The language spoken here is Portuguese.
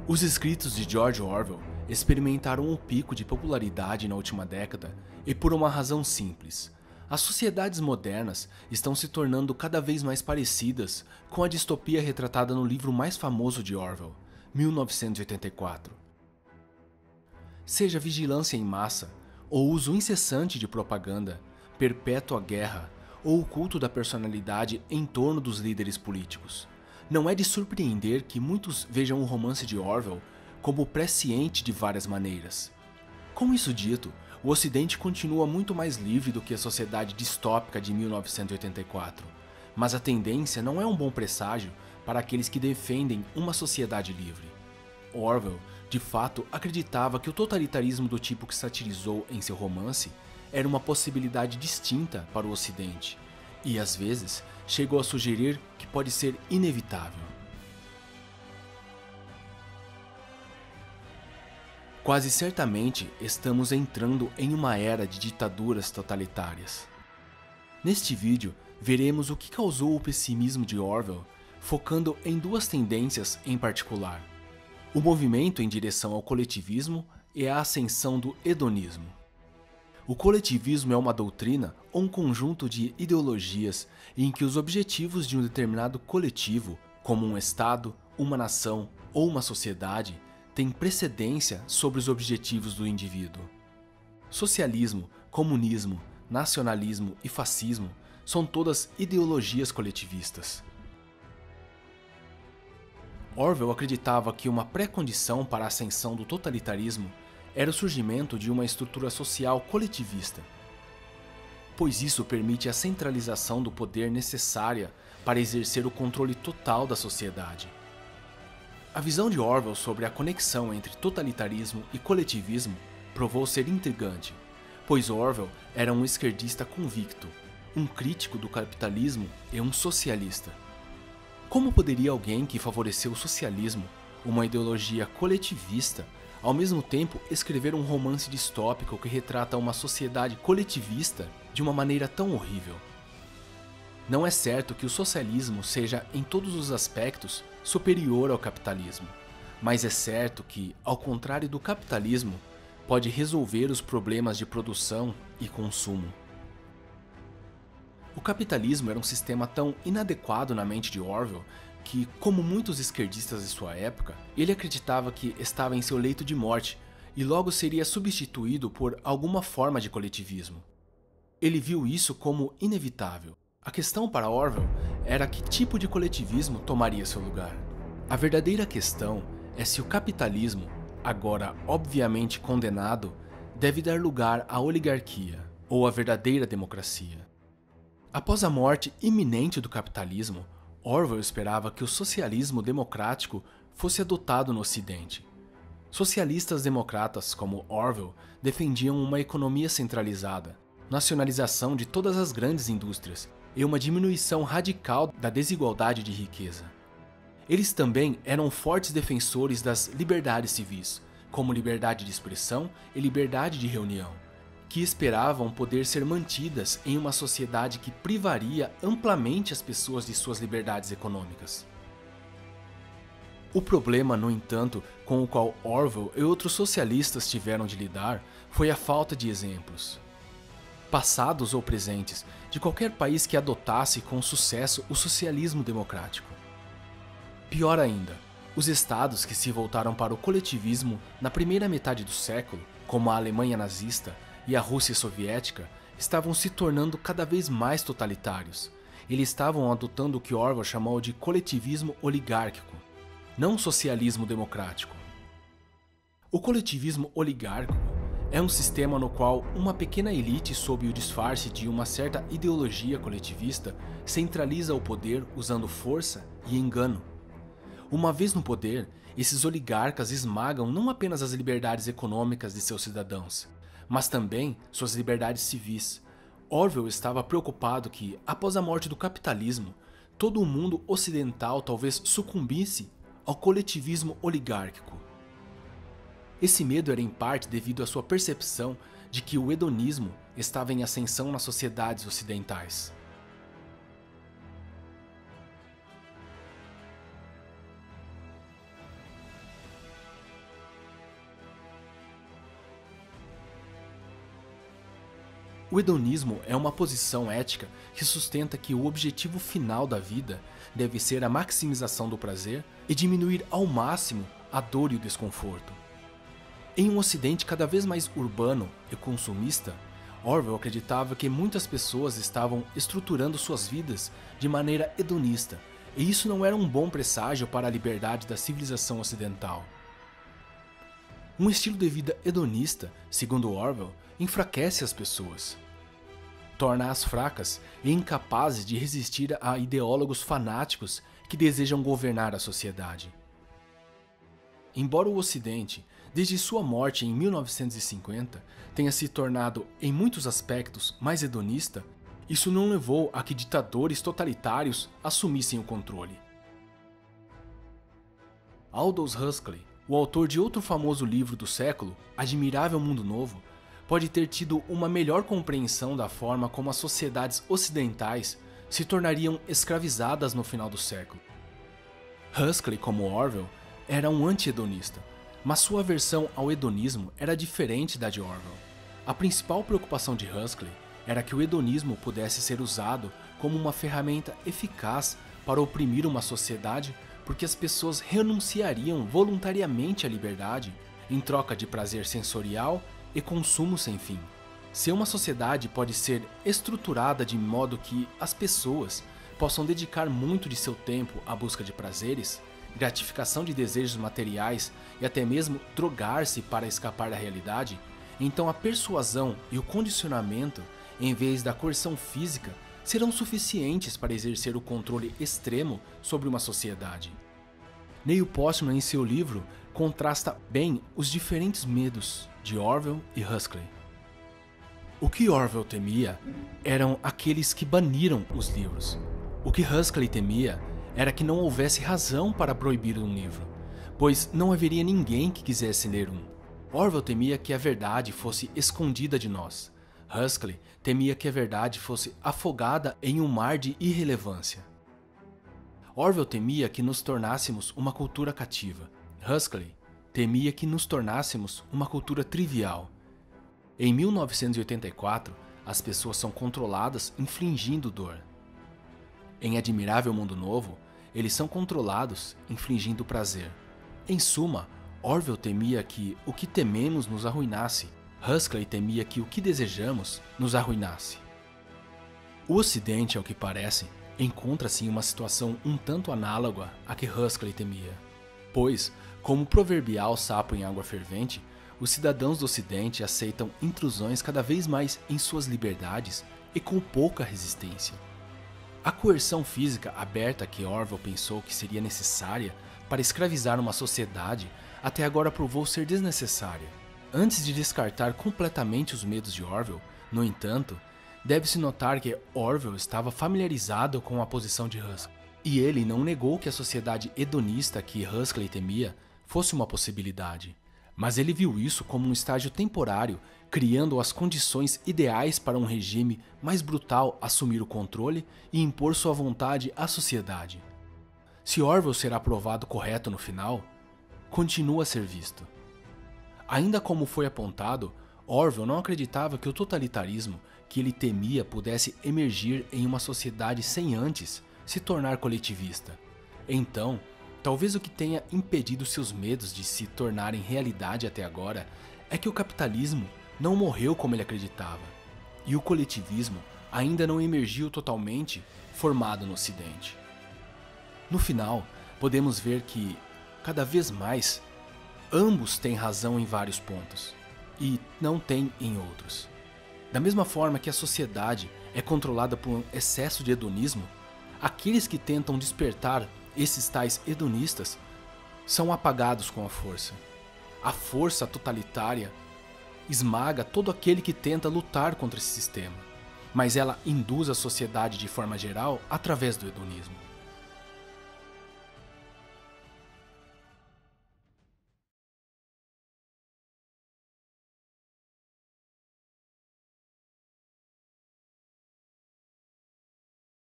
Os escritos de George Orwell experimentaram um pico de popularidade na última década e por uma razão simples. As sociedades modernas estão se tornando cada vez mais parecidas com a distopia retratada no livro mais famoso de Orwell, 1984. Seja vigilância em massa, ou uso incessante de propaganda, perpétua guerra ou o culto da personalidade em torno dos líderes políticos. Não é de surpreender que muitos vejam o romance de Orwell como presciente de várias maneiras. Com isso dito, o Ocidente continua muito mais livre do que a sociedade distópica de 1984, mas a tendência não é um bom presságio para aqueles que defendem uma sociedade livre. Orwell, de fato, acreditava que o totalitarismo do tipo que satirizou em seu romance era uma possibilidade distinta para o Ocidente, e às vezes chegou a sugerir que pode ser inevitável. Quase certamente estamos entrando em uma era de ditaduras totalitárias. Neste vídeo, veremos o que causou o pessimismo de Orwell, focando em duas tendências em particular: o movimento em direção ao coletivismo e a ascensão do hedonismo. O coletivismo é uma doutrina ou um conjunto de ideologias em que os objetivos de um determinado coletivo, como um Estado, uma nação ou uma sociedade, têm precedência sobre os objetivos do indivíduo. Socialismo, comunismo, nacionalismo e fascismo são todas ideologias coletivistas. Orwell acreditava que uma pré-condição para a ascensão do totalitarismo era o surgimento de uma estrutura social coletivista, pois isso permite a centralização do poder necessária para exercer o controle total da sociedade. A visão de Orwell sobre a conexão entre totalitarismo e coletivismo provou ser intrigante, pois Orwell era um esquerdista convicto, um crítico do capitalismo e um socialista. Como poderia alguém que favoreceu o socialismo, uma ideologia coletivista, ao mesmo tempo escrever um romance distópico que retrata uma sociedade coletivista de uma maneira tão horrível? Não é certo que o socialismo seja, em todos os aspectos, superior ao capitalismo, mas é certo que, ao contrário do capitalismo, pode resolver os problemas de produção e consumo. O capitalismo era um sistema tão inadequado na mente de Orwell que, como muitos esquerdistas de sua época, ele acreditava que estava em seu leito de morte e logo seria substituído por alguma forma de coletivismo. Ele viu isso como inevitável. A questão para Orwell era que tipo de coletivismo tomaria seu lugar. A verdadeira questão é se o capitalismo, agora obviamente condenado, deve dar lugar à oligarquia ou à verdadeira democracia. Após a morte iminente do capitalismo, Orwell esperava que o socialismo democrático fosse adotado no Ocidente. Socialistas democratas como Orwell defendiam uma economia centralizada, nacionalização de todas as grandes indústrias e uma diminuição radical da desigualdade de riqueza. Eles também eram fortes defensores das liberdades civis, como liberdade de expressão e liberdade de reunião, que esperavam poder ser mantidas em uma sociedade que privaria amplamente as pessoas de suas liberdades econômicas. O problema, no entanto, com o qual Orwell e outros socialistas tiveram de lidar foi a falta de exemplos, passados ou presentes, de qualquer país que adotasse com sucesso o socialismo democrático. Pior ainda, os estados que se voltaram para o coletivismo na primeira metade do século, como a Alemanha nazista e a Rússia soviética, estavam se tornando cada vez mais totalitários. Eles estavam adotando o que Orwell chamou de coletivismo oligárquico, não socialismo democrático. O coletivismo oligárquico é um sistema no qual uma pequena elite, sob o disfarce de uma certa ideologia coletivista, centraliza o poder usando força e engano. Uma vez no poder, esses oligarcas esmagam não apenas as liberdades econômicas de seus cidadãos, mas também suas liberdades civis. Orwell estava preocupado que, após a morte do capitalismo, todo o mundo ocidental talvez sucumbisse ao coletivismo oligárquico. Esse medo era em parte devido à sua percepção de que o hedonismo estava em ascensão nas sociedades ocidentais. O hedonismo é uma posição ética que sustenta que o objetivo final da vida deve ser a maximização do prazer e diminuir ao máximo a dor e o desconforto. Em um ocidente cada vez mais urbano e consumista, Orwell acreditava que muitas pessoas estavam estruturando suas vidas de maneira hedonista, e isso não era um bom presságio para a liberdade da civilização ocidental. Um estilo de vida hedonista, segundo Orwell, enfraquece as pessoas, torna-as fracas e incapazes de resistir a ideólogos fanáticos que desejam governar a sociedade. Embora o Ocidente, desde sua morte em 1950, tenha se tornado, em muitos aspectos, mais hedonista, isso não levou a que ditadores totalitários assumissem o controle. Aldous Huxley, o autor de outro famoso livro do século, Admirável Mundo Novo, pode ter tido uma melhor compreensão da forma como as sociedades ocidentais se tornariam escravizadas no final do século. Huxley, como Orwell, era um anti-hedonista, mas sua aversão ao hedonismo era diferente da de Orwell. A principal preocupação de Huxley era que o hedonismo pudesse ser usado como uma ferramenta eficaz para oprimir uma sociedade, porque as pessoas renunciariam voluntariamente à liberdade em troca de prazer sensorial e consumo sem fim. Se uma sociedade pode ser estruturada de modo que as pessoas possam dedicar muito de seu tempo à busca de prazeres, gratificação de desejos materiais e até mesmo drogar-se para escapar da realidade, então a persuasão e o condicionamento, em vez da coerção física, serão suficientes para exercer o controle extremo sobre uma sociedade. Neil Postman, em seu livro, contrasta bem os diferentes medos de Orwell e Huxley. O que Orwell temia eram aqueles que baniram os livros. O que Huxley temia era que não houvesse razão para proibir um livro, pois não haveria ninguém que quisesse ler um. Orwell temia que a verdade fosse escondida de nós. Huxley temia que a verdade fosse afogada em um mar de irrelevância. Orwell temia que nos tornássemos uma cultura cativa. Huxley temia que nos tornássemos uma cultura trivial. Em 1984, as pessoas são controladas infligindo dor. Em Admirável Mundo Novo, eles são controlados infligindo prazer. Em suma, Orwell temia que o que tememos nos arruinasse. Huxley temia que o que desejamos nos arruinasse. O Ocidente, ao que parece, encontra-se em uma situação um tanto análoga à que Huxley temia. Pois, como o proverbial sapo em água fervente, os cidadãos do Ocidente aceitam intrusões cada vez mais em suas liberdades e com pouca resistência. A coerção física aberta que Orwell pensou que seria necessária para escravizar uma sociedade até agora provou ser desnecessária. Antes de descartar completamente os medos de Orwell, no entanto, deve-se notar que Orwell estava familiarizado com a posição de Huxley, e ele não negou que a sociedade hedonista que Huxley temia fosse uma possibilidade, mas ele viu isso como um estágio temporário, criando as condições ideais para um regime mais brutal assumir o controle e impor sua vontade à sociedade. Se Orwell será provado correto no final, continua a ser visto. Ainda como foi apontado, Orwell não acreditava que o totalitarismo que ele temia pudesse emergir em uma sociedade sem antes se tornar coletivista. Então, talvez o que tenha impedido seus medos de se tornarem realidade até agora é que o capitalismo não morreu como ele acreditava, e o coletivismo ainda não emergiu totalmente formado no Ocidente. No final, podemos ver que, cada vez mais, ambos têm razão em vários pontos, e não têm em outros. Da mesma forma que a sociedade é controlada por um excesso de hedonismo, aqueles que tentam despertar esses tais hedonistas são apagados com a força. A força totalitária esmaga todo aquele que tenta lutar contra esse sistema, mas ela induz a sociedade de forma geral através do hedonismo.